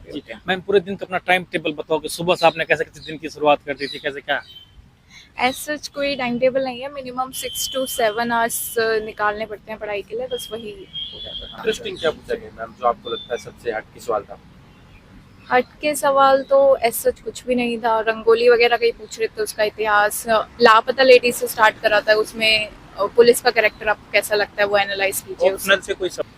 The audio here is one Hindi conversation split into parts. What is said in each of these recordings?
भी जी, होते हैं। मैम पूरे दिन का अपना टाइम टेबल बताओ कि सुबह से आपने कैसे कैसे दिन की शुरुआत कर दी थी, कैसे क्या? एज सच कोई टाइम टेबल नहीं है, मिनिमम 6 to 7 आवर्स निकालने पड़ते हैं पढ़ाई के लिए, बस वही हो जाता था। इंटरेस्टिंग क्या पूछा गया मैम, जो आपको लगता है सबसे हटके सवाल था? हट के सवाल तो एज सच कुछ भी नहीं था, रंगोली वगैरह का ही पूछ रहे थे, उसका इतिहास, लापता लेडी से स्टार्ट करा था, उसमें पुलिस का कैरेक्टर आपको कैसा लगता है वो एनालाइज कीजिए। ऑप्शनल से कोई सवाल?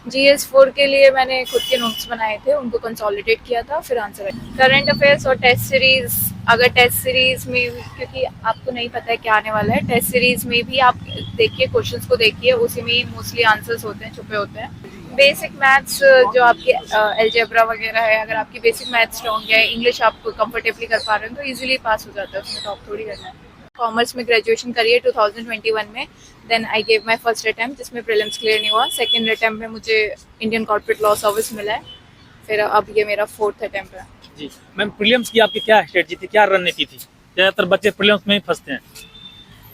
GS4 के लिए मैंने खुद के नोट्स बनाए थे, उनको कंसोलिडेट किया था, फिर आंसर करंट अफेयर्स और टेस्ट सीरीज। अगर टेस्ट सीरीज में, क्योंकि आपको नहीं पता है क्या आने वाला है, टेस्ट सीरीज में भी आप देखिए, क्वेश्चंस को देखिए, उसी में मोस्टली आंसर्स होते हैं, छुपे होते हैं। बेसिक मैथ्स जो आपके अलजेब्रा वगैरह है, अगर आपकी बेसिक मैथ्स स्ट्रॉन्ग है, इंग्लिश आप कंफर्टेबली कर पा रहे हैं, तो इजीली पास हो जाता है, उसमें टॉप थोड़ी करना है। कॉमर्स में ग्रेजुएशन करी है 2021 में। Then I gave my first attempt, जिसमें प्रीलिम्स क्लियर नहीं हुआ। सेकंड अटैम्प्ट में मुझे इंडियन कॉर्पोरेट लॉ सर्विस मिला है, फिर अब ये मेरा फोर्थ अटैम्प्ट है। जी मैम, प्रीलिम्स की आपकी क्या स्ट्रेटजी थी, क्या रणनीति थी? ज्यादातर बच्चे प्रीलिम्स में ही फंसते हैं।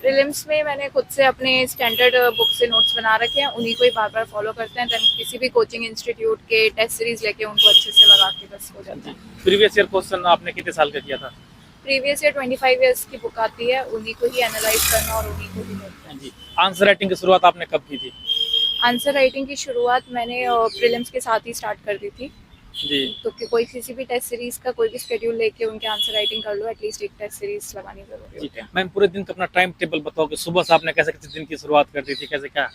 प्रीलिम्स में मैंने खुद से अपने स्टैंडर्ड बुक से नोट्स बना रखे हैं, उन्हीं को ही बार बार फॉलो करते हैं। देन किसी भी कोचिंग इंस्टीट्यूट के टेस्ट सीरीज लेके उनको अच्छे से लगा के बस हो जाता है। प्रीवियस ईयर क्वेश्चन आपने कितने साल का किया था? प्रीवियस ईयर 25 ईयर्स की बुक आती है, उन्हीं को ही एनालाइज करना और उन्हीं को ही देखना है। जी, आंसर राइटिंग की शुरुआत आपने कब की थी? आंसर राइटिंग की शुरुआत मैंने प्रीलिम्स के साथ ही स्टार्ट कर दी थी। जी, तो कोई किसी भी टेस्ट सीरीज का कोई भी शेड्यूल लेके उनके आंसर राइटिंग कर लो, एटलीस्ट एक टेस्ट सीरीज लगानी जरूरी जी होती है। मैम पूरे दिन का अपना टाइम टेबल बताओ कि सुबह से आपने कैसे कैसे दिन की शुरुआत कर दी थी, कैसे क्या?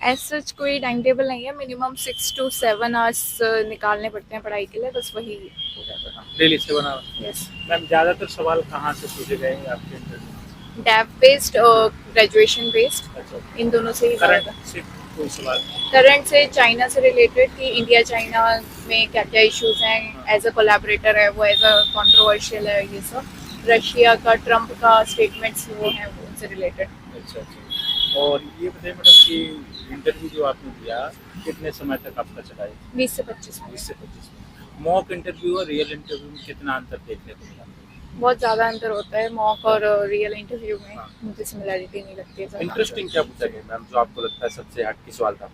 एज सच कोई टाइम टेबल नहीं है, मिनिमम 6 to 7 आवर्स निकालने पड़ते हैं पढ़ाई के लिए, बस वही हो जाता था। डेली से बना। यस। मैम ज्यादातर सवाल कहाँ से पूछे गए हैं आपके इंटरव्यू? डैप बेस्ड और ग्रेजुएशन बेस्ड, अच्छा, इन दोनों से ही करंट से कोई सवाल? करंट से चाइना से रिलेटेड, कि इंडिया चाइना में क्या क्या इश्यूज हैं, एज अ कोलैबोरेटर है वो, एज अ कंट्रोवर्शियल है, ये सब। रशिया का, ट्रम्प का स्टेटमेंट्स वो हैं, वो उनसे रिलेटेड। अच्छा अच्छा। और ये बताइए मैडम कि इंटरव्यू जो आपने दिया कितने समय तक आपका चला है? 20 से 25 मिनट। 20 से 25 मिनट। मॉक इंटरव्यू और रियल इंटरव्यू में कितना अंतर देखने को मिला? बहुत ज़्यादा अंतर होता है मॉक और रियल इंटरव्यू में, मुझे सिमिलैरिटी नहीं लगती है ज़्यादा। इंटरेस्टिंग क्या पूछा गया मैम, जो आपको लगता है सबसे हटके सवाल था?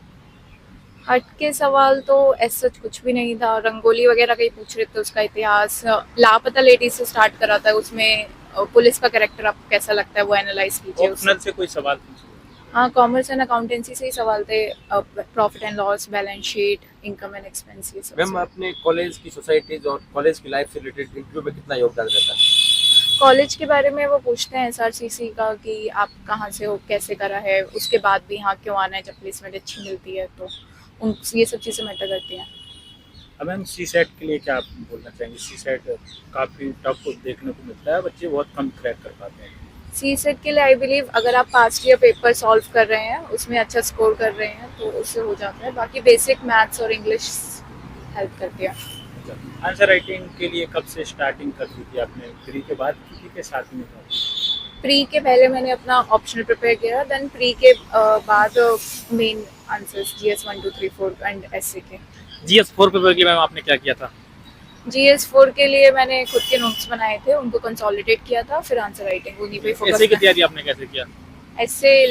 हट के सवाल तो एज सच कुछ भी नहीं था, रंगोली वगैरह का ही पूछ रहे थे, उसका इतिहास, लापता लेडी से स्टार्ट करा था, उसमें पुलिस का कैरेक्टर आपको कैसा लगता है वो एनालाइज कीजिए। ऑप्शनल से कोई सवाल पूछिए। हाँ, कॉमर्स एंड अकाउंटेंसी से ही सवाल थे, profit and loss, balance sheet, income and expense, ये सब। मैम अपने कॉलेज की सोसाइटीज और कॉलेज की लाइफ से रिलेटेड इंटरव्यू में कितना योगदान रहता है? कॉलेज के बारे में वो पूछते हैं SRCC का, कि आप कहाँ से हो, कैसे करा है, उसके बाद भी यहाँ क्यों आना है, जब प्लेसमेंट अच्छी मिलती है तो उन ये सब चीज़ें मैटर करती हैं। अब मैम सी सेट के लिए क्या आप बोलना चाहेंगे? सी सेट काफ़ी टफ देखने को मिलता है, बच्चे बहुत कम क्रैक कर पाते हैं। CSET के लिए आई बिलीव अगर आप पास्ट ईयर पेपर सॉल्व कर रहे हैं, उसमें अच्छा स्कोर कर रहे हैं, तो उससे हो जाता है। बाकी बेसिक मैथ्स और इंग्लिश हेल्प करती है। आंसर राइटिंग के लिए कब से स्टार्टिंग कर दी थी आपने? प्री के बाद की थी के साथ में था? प्री के पहले मैंने अपना ऑप्शनल प्रिपेयर किया, देन प्री के बाद main answers GS 1 2 3 4 and SC के। GS4 पेपर के लिए मैम आपने क्या किया था? GS4 के लिए मैंने खुद के नोट्स बनाए थे, उनको कंसोलिडेट किया था, फिर आंसर राइटिंग उन्हीं पे फोकस ऐसे की तैयारी आपने कैसे किया? ऐसे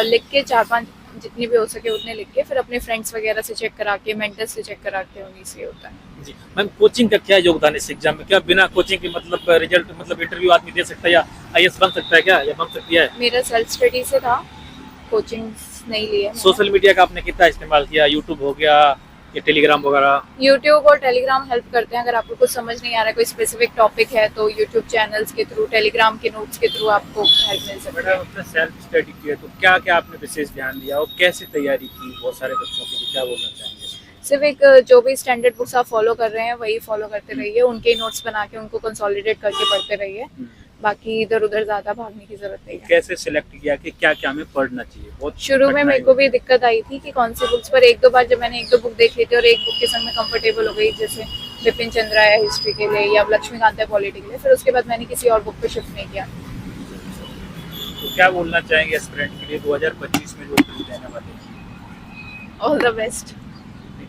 लिख के 4-5 जितनी भी हो सके उतने लिख के, फिर अपने फ्रेंड्स वगैरह से चेक करा के, मेंटर्स से चेक करा के, उन्हीं से होता है। जी मैम, कोचिंग का क्या योगदान है इस एग्जाम में? क्या बिना कोचिंग के मतलब रिजल्ट, मतलब इंटरव्यू आदमी दे सकता है, या IAS बन सकता है क्या, या बन सकती है? मेरा सेल्फ स्टडी से था, कोचिंग नहीं लिया। सोशल मीडिया का आपने कितना इस्तेमाल किया? यूट्यूब हो गया या टेलीग्राम वगैरह? यूट्यूब और टेलीग्राम हेल्प करते हैं। अगर आपको कुछ समझ नहीं आ रहा है, कोई स्पेसिफिक टॉपिक है, तो यूट्यूब चैनल्स के थ्रू, टेलीग्राम के नोट्स के थ्रू आपको हेल्प मिल सकती मैडम है। अपने सेल्फ स्टडी किया तो क्या क्या आपने विशेष ध्यान दिया और कैसे तैयारी की बहुत सारे बच्चों के लिए, क्या बोलना चाहेंगे? सिर्फ एक जो भी स्टैंडर्ड बुक्स आप फॉलो कर रहे हैं वही फॉलो करते रहिए, उनके नोट्स बना के उनको कंसोलिडेट करके पढ़ते रहिए। बाकी इधर उधर ज्यादा भागने की जरूरत नहीं है। कैसे सिलेक्ट किया कि क्या क्या हमें पढ़ना चाहिए? बहुत शुरू में मेरे को भी दिक्कत आई थी कि कौन सी बुक्स, पर एक दो बार जब मैंने एक दो बुक देख ली थी और एक बुक के संग में कंफर्टेबल हो गई, जैसे बिपिन चंद्रा है हिस्ट्री के लिए, या लक्ष्मीकांत है पॉलिटी के लिए, फिर उसके बाद मैंने किसी और बुक पे शिफ्ट नहीं किया। तो क्या बोलना चाहेंगे एस्पिरेंट के लिए 2025 में जो एग्जाम देने वाले हैं? All the best.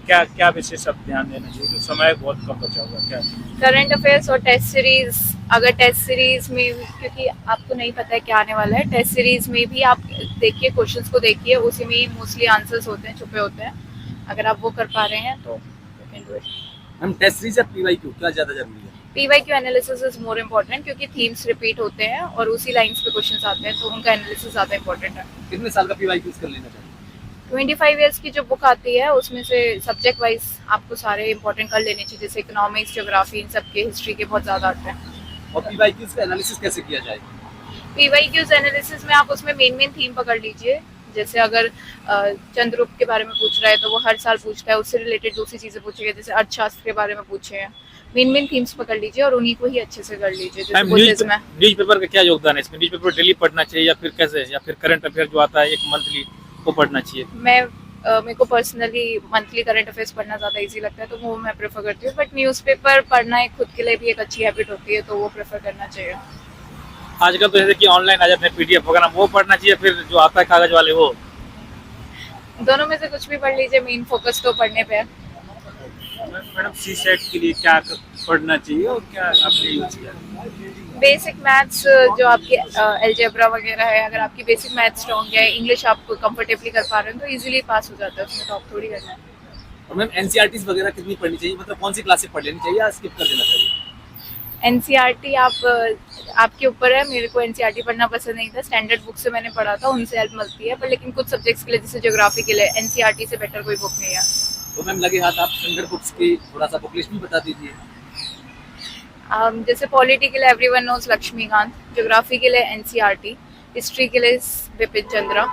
क्या क्या विशेष अब ध्यान देना चाहिए, जो समय बहुत कम बचा हुआ क्या? करंट अफेयर्स और टेस्ट सीरीज। अगर टेस्ट सीरीज में, क्योंकि आपको नहीं पता है क्या आने वाला है, टेस्ट सीरीज में भी आप देखिए, क्वेश्चंस को देखिए, उसी में मोस्टली आंसर्स होते हैं, छुपे होते हैं। अगर आप वो कर पा रहे हैं तो you can do it। Ma'am test series या पीवाईक्यू क्या ज्यादा जरूरी है? PYQ analysis is more important क्योंकि थीम्स रिपीट होते हैं और उसी लाइंस पे क्वेश्चंस आते हैं, तो उनका एनालिसिस ज़्यादा इम्पोर्टेंट है। कितने साल का पीवाईक्यू कर लेना चाहिए? 25 ईयर्स की जो बुक आती है उसमें से सब्जेक्ट वाइज आपको सारे इंपॉर्टेंट कर लेने चाहिए, जैसे इकोनॉमिक्स, ज्योग्राफी, इन सब के, हिस्ट्री के बहुत ज़्यादा आते हैं। और पीवाईक्यू का एनालिसिस कैसे किया जाए? PYQs एनालिसिस में आप उसमें मेन थीम पकड़ लीजिए। जैसे अगर चंद्रगुप्त के बारे में पूछ रहा है तो वो हर साल पूछता है, उससे रिलेटेड दूसरी चीज़ें पूछेगा, जैसे अर्थशास्त्र के बारे में पूछे हैं। मेन थीम्स पकड़ लीजिए और उन्हीं को ही अच्छे से कर लीजिए। जैसे बुद्धिज्म है, न्यूज पेपर का क्या योगदान है इसमें? न्यूज पेपर डेली पढ़ना चाहिए या फिर कैसे, या फिर करंट अफेयर जो आता है एक मंथली वो पढ़ना चाहिए? मेरे को पर्सनली मंथली करंट अफेयर्स पढ़ना ज़्यादा इजी लगता है, तो वो मैं प्रेफर करती हूँ। बट न्यूज़पेपर पढ़ना एक खुद के लिए भी एक अच्छी हैबिट होती है, तो वो प्रेफर करना चाहिए। आजकल तो जैसे कि ऑनलाइन आ जाते हैं PDF वगैरह, वो पढ़ना चाहिए, फिर जो आता है कागज वाले वो? दोनों में से कुछ भी पढ़ लीजिए, मेन फोकस तो पढ़ने पे है। मैडम सी सेट के लिए क्या पढ़ना चाहिए और क्या आपने यूज किया? बेसिक मैथ्स जो आपके अलजेब्रा वगैरह है, अगर आपकी बेसिक मैथ्स स्ट्रॉन्ग है, इंग्लिश आप कंफर्टेबली कर पा रहे हो, तो इजीली पास हो जाता है, उसमें टॉप थोड़ी करना है। और मैम एनसीईआरटीज वगैरह कितनी पढ़नी चाहिए, मतलब कौन सी क्लासेस पढ़ लेनी चाहिए या स्किप कर देना चाहिए? NCERT आपके ऊपर है। मेरे को NCERT पढ़ना पसंद नहीं था, स्टैंडर्ड बुक से मैंने पढ़ा था, उनसे हेल्प मिलती है, पर लेकिन कुछ सब्जेक्ट्स के लिए जैसे ज्योग्राफी के लिए NCERT से बेटर कोई बुक नहीं है। तो मैम लगे हाथ आप स्टैंडर्ड बुक्स की थोड़ा सा बुक लिस्ट भी बता दीजिए। जैसे पॉलिटी के लिए एवरीवन नोज लक्ष्मीकांत, ज्योग्राफी के लिए NCERT, हिस्ट्री के लिए विपिन चंद्रा,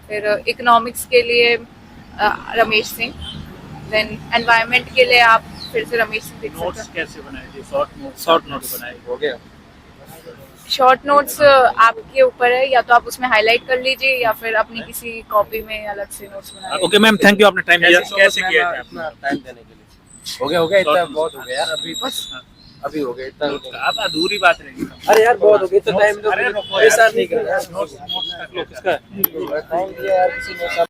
फिर इकोनॉमिक्स के लिए रमेश सिंह, देन एनवायरनमेंट के लिए आप फिर से रमेश सिंह देख सकते नोट्स हैं। कैसे बनाए थे? शॉर्ट नोट्स बनाए हो गया। शॉर्ट नोट्स आपके ऊपर है, या तो आप उसमें हाईलाइट कर लीजिए या फिर अपनी किसी कॉपी में अलग से नोट्स बना लीजिए। ओके मैम, थैंक यू, आपने टाइम दिया। कैसे किया था अपना टाइम देने के लिए? हो गया इतना बहुत हो गया यार, अभी बस। अभी हो गया इतना। आप अधूरी बात रहेगी। अरे यार बहुत हो गया, इतना टाइम दो, अरे रुको ऐसा यार, नहीं करना। नोट्स, किसका? टाइम दिया यार किसी ने।